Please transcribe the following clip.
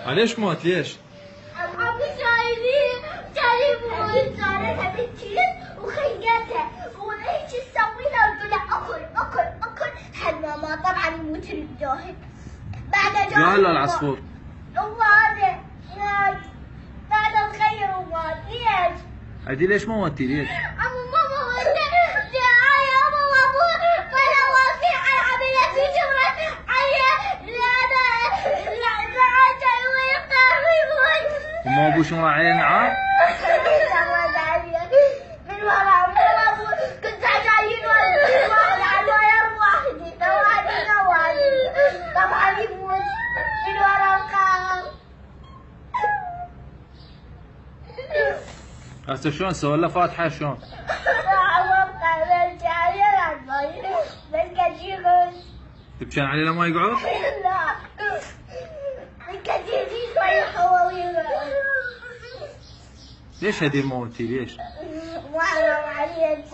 ليش موت ليش؟ ابي شايلين صارتها بالتيل وخيتها وهيك تسوي لها قلت لها اكل لحد ما طبعا يموت الجاهل. بعد جاهل ولا العصفور؟ هو هذا بعد الخير ومات. ليش؟ عدي ليش ما موتي ليش؟ ماما يا ماما ولا واقع عملت في شغله وما ابوش مراعي نعام؟ من ورا كنت جايين واحد على وير واحد طبعا يموت من ورا القام. هسه شلون سوى له فاتحه شلون؟ تبكين عليه لما يقعد؟ لا الكثير شوي حواوي. ليش هدي موتي ليش؟ ما عليه